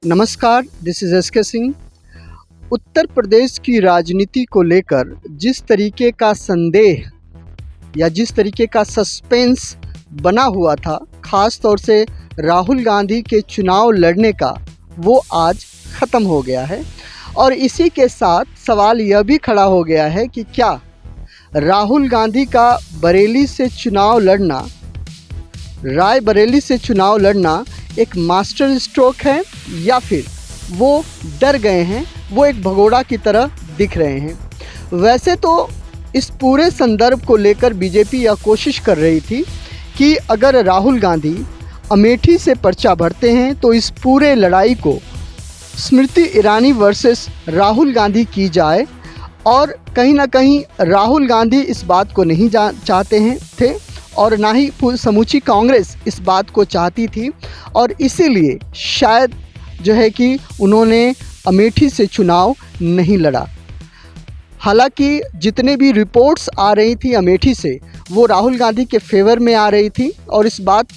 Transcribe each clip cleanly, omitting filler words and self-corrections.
नमस्कार, this is S के सिंह। उत्तर प्रदेश की राजनीति को लेकर जिस तरीके का संदेह या जिस तरीके का सस्पेंस बना हुआ था, ख़ास तौर से राहुल गांधी के चुनाव लड़ने का, वो आज ख़त्म हो गया है। और इसी के साथ सवाल यह भी खड़ा हो गया है कि क्या राहुल गांधी का रायबरेली से चुनाव लड़ना एक मास्टर स्ट्रोक है या फिर वो डर गए हैं, वो एक भगोड़ा की तरह दिख रहे हैं। वैसे तो इस पूरे संदर्भ को लेकर बीजेपी यह कोशिश कर रही थी कि अगर राहुल गांधी अमेठी से पर्चा भरते हैं तो इस पूरे लड़ाई को स्मृति ईरानी वर्सेस राहुल गांधी की जाए, और कहीं ना कहीं राहुल गांधी इस बात को नहीं चाहते थे और ना ही समूची कांग्रेस इस बात को चाहती थी, और इसीलिए शायद जो है कि उन्होंने अमेठी से चुनाव नहीं लड़ा। हालांकि जितने भी रिपोर्ट्स आ रही थी अमेठी से, वो राहुल गांधी के फेवर में आ रही थी और इस बात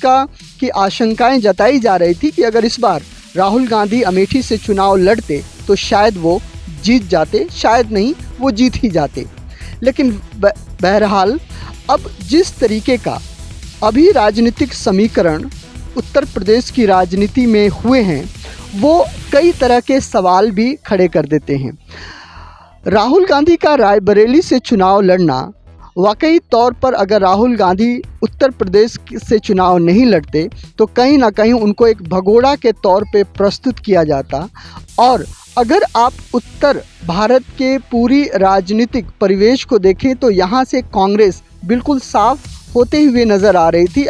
की आशंकाएं जताई जा रही थी कि अगर इस बार राहुल गांधी अमेठी से चुनाव लड़ते तो शायद वो जीत जाते, शायद नहीं वो जीत ही जाते। लेकिन बहरहाल अब जिस तरीके का अभी राजनीतिक समीकरण उत्तर प्रदेश की राजनीति में हुए हैं, वो कई तरह के सवाल भी खड़े कर देते हैं। राहुल गांधी का रायबरेली से चुनाव लड़ना, वाकई तौर पर अगर राहुल गांधी उत्तर प्रदेश से चुनाव नहीं लड़ते तो कहीं ना कहीं उनको एक भगोड़ा के तौर पे प्रस्तुत किया जाता। और अगर आप उत्तर भारत के पूरी राजनीतिक परिवेश को देखें तो यहाँ से कांग्रेस बिल्कुल साफ होते हुए नज़र आ रही थी।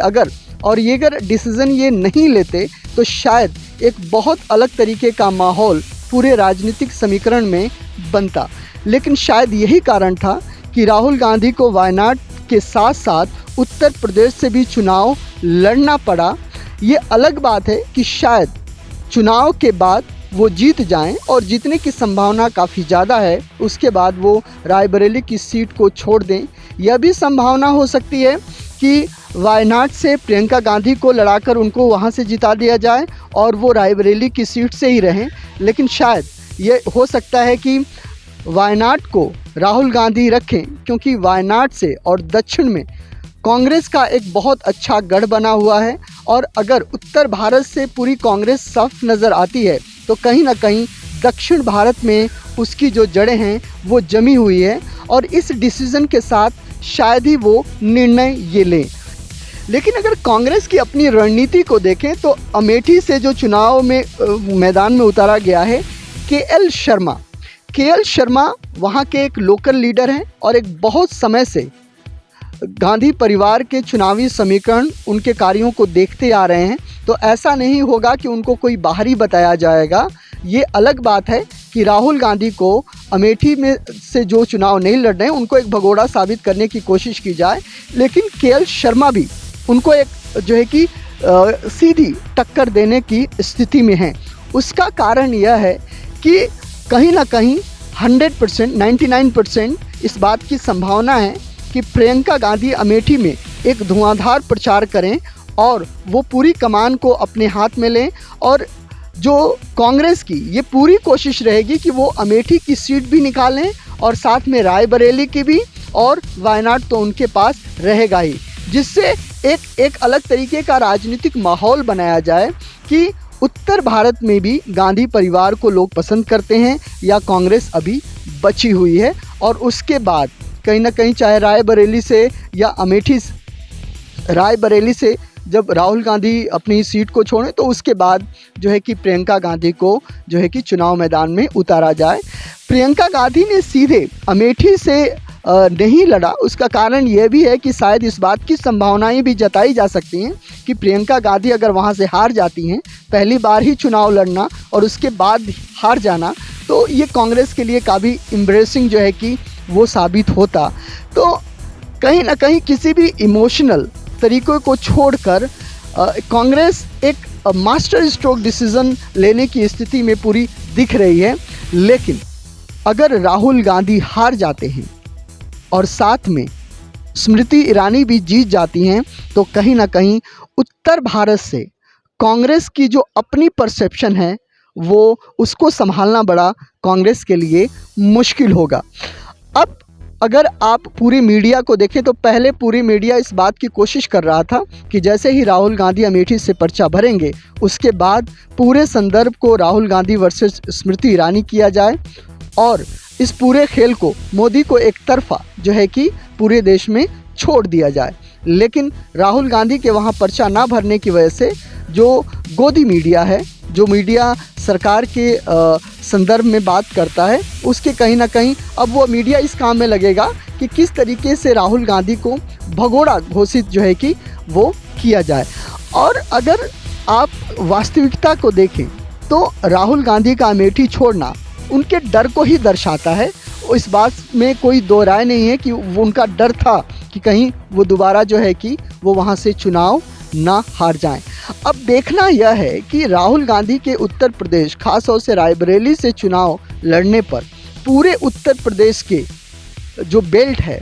और ये अगर डिसीज़न ये नहीं लेते तो शायद एक बहुत अलग तरीके का माहौल पूरे राजनीतिक समीकरण में बनता। लेकिन शायद यही कारण था कि राहुल गांधी को वायनाड के साथ साथ उत्तर प्रदेश से भी चुनाव लड़ना पड़ा। ये अलग बात है कि शायद चुनाव के बाद वो जीत जाएं, और जीतने की संभावना काफ़ी ज़्यादा है। उसके बाद वो रायबरेली की सीट को छोड़ दें। यह भी संभावना हो सकती है कि वायनाड से प्रियंका गांधी को लड़ाकर उनको वहां से जिता दिया जाए और वो रायबरेली की सीट से ही रहें। लेकिन शायद ये हो सकता है कि वायनाड को राहुल गांधी रखें, क्योंकि वायनाड से और दक्षिण में कांग्रेस का एक बहुत अच्छा गढ़ बना हुआ है। और अगर उत्तर भारत से पूरी कांग्रेस सफ नज़र आती है तो कहीं ना कहीं दक्षिण भारत में उसकी जो जड़ें हैं वो जमी हुई है, और इस डिसीज़न के साथ शायद ही वो निर्णय ये लें। लेकिन अगर कांग्रेस की अपनी रणनीति को देखें तो अमेठी से जो चुनाव में मैदान में उतारा गया है के एल शर्मा वहाँ के एक लोकल लीडर हैं और एक बहुत समय से गांधी परिवार के चुनावी समीकरण, उनके कार्यों को देखते आ रहे हैं। तो ऐसा नहीं होगा कि उनको कोई बाहरी बताया जाएगा। ये अलग बात है कि राहुल गांधी को अमेठी में से जो चुनाव नहीं लड़ रहे हैं उनको एक भगोड़ा साबित करने की कोशिश की जाए। लेकिन के एल शर्मा भी उनको एक जो है कि सीधी टक्कर देने की स्थिति में हैं। उसका कारण यह है कि कहीं ना कहीं 100%, 99% इस बात की संभावना है कि प्रियंका गांधी अमेठी में एक धुआंधार प्रचार करें और वो पूरी कमान को अपने हाथ में लें। और जो कांग्रेस की ये पूरी कोशिश रहेगी कि वो अमेठी की सीट भी निकालें और साथ में रायबरेली की भी, और वायनाड तो उनके पास रहेगा ही, जिससे एक अलग तरीके का राजनीतिक माहौल बनाया जाए कि उत्तर भारत में भी गांधी परिवार को लोग पसंद करते हैं या कांग्रेस अभी बची हुई है। और उसके बाद कहीं ना कहीं चाहे रायबरेली से जब राहुल गांधी अपनी सीट को छोड़ें तो उसके बाद जो है कि प्रियंका गांधी को जो है कि चुनाव मैदान में उतारा जाए। प्रियंका गांधी ने सीधे अमेठी से नहीं लड़ा। उसका कारण यह भी है कि शायद इस बात की संभावनाएं भी जताई जा सकती हैं कि प्रियंका गांधी अगर वहां से हार जाती हैं, पहली बार ही चुनाव लड़ना और उसके बाद हार जाना, तो ये कांग्रेस के लिए काफ़ी एम्ब्रेसिंग जो है कि वो साबित होता। तो कहीं ना कहीं किसी भी इमोशनल तरीक़ों को छोड़कर कांग्रेस एक मास्टर स्ट्रोक डिसीज़न लेने की स्थिति में पूरी दिख रही है। लेकिन अगर राहुल गांधी हार जाते हैं और साथ में स्मृति ईरानी भी जीत जाती हैं तो कहीं ना कहीं उत्तर भारत से कांग्रेस की जो अपनी परसेप्शन है वो उसको संभालना बड़ा कांग्रेस के लिए मुश्किल होगा। अब अगर आप पूरी मीडिया को देखें तो पहले पूरी मीडिया इस बात की कोशिश कर रहा था कि जैसे ही राहुल गांधी अमेठी से पर्चा भरेंगे उसके बाद पूरे संदर्भ को राहुल गांधी वर्सेस स्मृति ईरानी किया जाए और इस पूरे खेल को मोदी को एक तरफा जो है कि पूरे देश में छोड़ दिया जाए। लेकिन राहुल गांधी के वहाँ पर्चा ना भरने की वजह से जो गोदी मीडिया है, जो मीडिया सरकार के संदर्भ में बात करता है, उसके कहीं ना कहीं अब वो मीडिया इस काम में लगेगा कि किस तरीके से राहुल गांधी को भगोड़ा घोषित जो है कि वो किया जाए। और अगर आप वास्तविकता को देखें तो राहुल गांधी का अमेठी छोड़ना उनके डर को ही दर्शाता है। इस बात में कोई दो राय नहीं है कि वो उनका डर था कि कहीं वो दोबारा जो है कि वो वहाँ से चुनाव ना हार जाएं। अब देखना यह है कि राहुल गांधी के उत्तर प्रदेश खास तौर से रायबरेली से चुनाव लड़ने पर पूरे उत्तर प्रदेश के जो बेल्ट है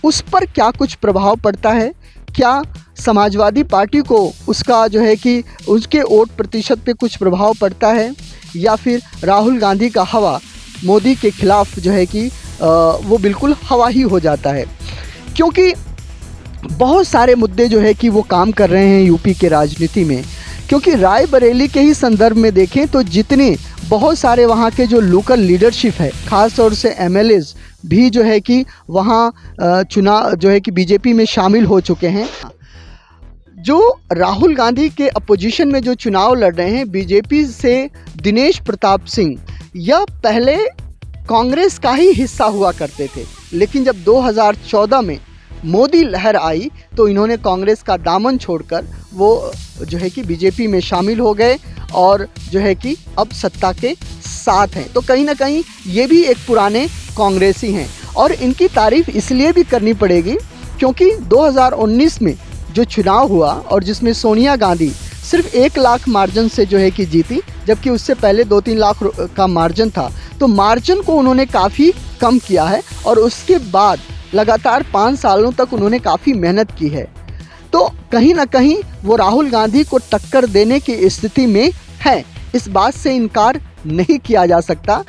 उस पर क्या कुछ प्रभाव पड़ता है। क्या समाजवादी पार्टी को उसका जो है कि उसके वोट प्रतिशत पे कुछ प्रभाव पड़ता है या फिर राहुल गांधी का हवा मोदी के खिलाफ जो है कि वो बिल्कुल हवा ही हो जाता है। क्योंकि बहुत सारे मुद्दे जो है कि वो काम कर रहे हैं यूपी के राजनीति में। क्योंकि रायबरेली के ही संदर्भ में देखें तो जितने बहुत सारे वहाँ के जो लोकल लीडरशिप है, ख़ास तौर से एमएलएज भी जो है कि वहाँ चुनाव जो है कि बीजेपी में शामिल हो चुके हैं। जो राहुल गांधी के अपोजिशन में जो चुनाव लड़ रहे हैं बीजेपी से दिनेश प्रताप सिंह, यह पहले कांग्रेस का ही हिस्सा हुआ करते थे, लेकिन जब 2014 में मोदी लहर आई तो इन्होंने कांग्रेस का दामन छोड़कर वो जो है कि बीजेपी में शामिल हो गए और जो है कि अब सत्ता के साथ हैं। तो कहीं ना कहीं ये भी एक पुराने कांग्रेसी हैं और इनकी तारीफ इसलिए भी करनी पड़ेगी क्योंकि 2019 में जो चुनाव हुआ और जिसमें सोनिया गांधी सिर्फ 1 लाख मार्जिन से जो है कि जीती, जबकि उससे पहले 2-3 लाख का मार्जिन था, तो मार्जिन को उन्होंने काफ़ी कम किया है और उसके बाद लगातार 5 सालों तक उन्होंने काफ़ी मेहनत की है। तो कहीं ना कहीं वो राहुल गांधी को टक्कर देने की स्थिति में है, इस बात से इनकार नहीं किया जा सकता।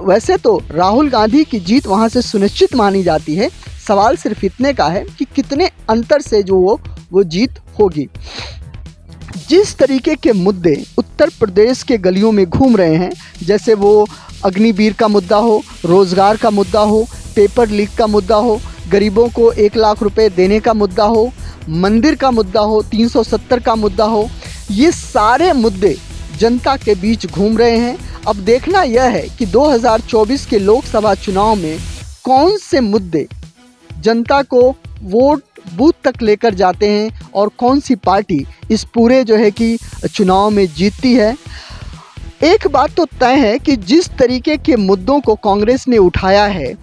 वैसे तो राहुल गांधी की जीत वहाँ से सुनिश्चित मानी जाती है, सवाल सिर्फ इतने का है कि कितने अंतर से जो वो जीत होगी। जिस तरीके के मुद्दे उत्तर प्रदेश के गलियों में घूम रहे हैं, जैसे वो अग्निवीर का मुद्दा हो, रोज़गार का मुद्दा हो, पेपर लीक का मुद्दा हो, गरीबों को 1 लाख रुपए देने का मुद्दा हो, मंदिर का मुद्दा हो, 370 का मुद्दा हो, ये सारे मुद्दे जनता के बीच घूम रहे हैं। अब देखना यह है कि 2024 के लोकसभा चुनाव में कौन से मुद्दे जनता को वोट बूथ तक लेकर जाते हैं और कौन सी पार्टी इस पूरे जो है कि चुनाव में जीतती है। एक बात तो तय है कि जिस तरीके के मुद्दों को कांग्रेस ने उठाया है,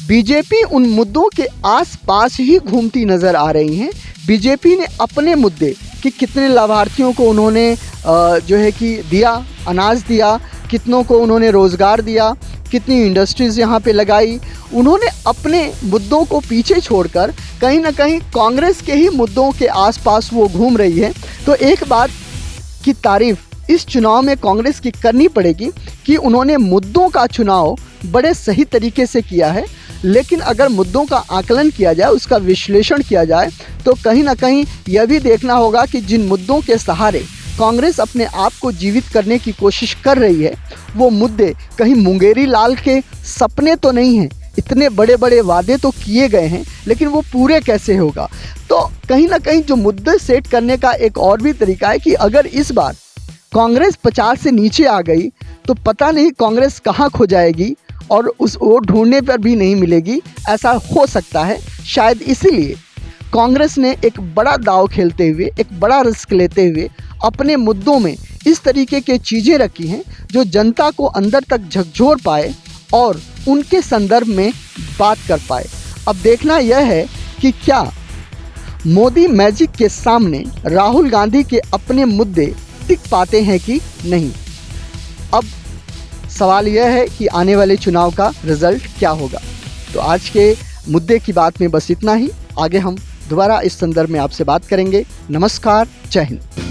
बीजेपी उन मुद्दों के आसपास ही घूमती नज़र आ रही हैं। बीजेपी ने अपने मुद्दे कि कितने लाभार्थियों को उन्होंने जो है कि दिया, अनाज दिया, कितनों को उन्होंने रोज़गार दिया, कितनी इंडस्ट्रीज़ यहाँ पे लगाई, उन्होंने अपने मुद्दों को पीछे छोड़कर कहीं ना कहीं कांग्रेस के ही मुद्दों के आसपास वो घूम रही है। तो एक बात की तारीफ़ इस चुनाव में कांग्रेस की करनी पड़ेगी कि उन्होंने मुद्दों का चुनाव बड़े सही तरीके से किया है। लेकिन अगर मुद्दों का आकलन किया जाए, उसका विश्लेषण किया जाए, तो कहीं ना कहीं यह भी देखना होगा कि जिन मुद्दों के सहारे कांग्रेस अपने आप को जीवित करने की कोशिश कर रही है, वो मुद्दे कहीं मुंगेरी लाल के सपने तो नहीं हैं। इतने बड़े बड़े वादे तो किए गए हैं, लेकिन वो पूरे कैसे होगा। तो कहीं ना कहीं जो मुद्दे सेट करने का एक और भी तरीका है कि अगर इस बार कांग्रेस 50 से नीचे आ गई तो पता नहीं कांग्रेस कहाँ खो जाएगी और उस वोट ढूंढने पर भी नहीं मिलेगी, ऐसा हो सकता है। शायद इसीलिए कांग्रेस ने एक बड़ा दांव खेलते हुए, एक बड़ा रिस्क लेते हुए अपने मुद्दों में इस तरीके के चीज़ें रखी हैं जो जनता को अंदर तक झकझोर पाए और उनके संदर्भ में बात कर पाए। अब देखना यह है कि क्या मोदी मैजिक के सामने राहुल गांधी के अपने मुद्दे टिक पाते हैं कि नहीं। अब सवाल यह है कि आने वाले चुनाव का रिजल्ट क्या होगा। तो आज के मुद्दे की बात में बस इतना ही। आगे हम दोबारा इस संदर्भ में आपसे बात करेंगे। नमस्कार, जय हिंद।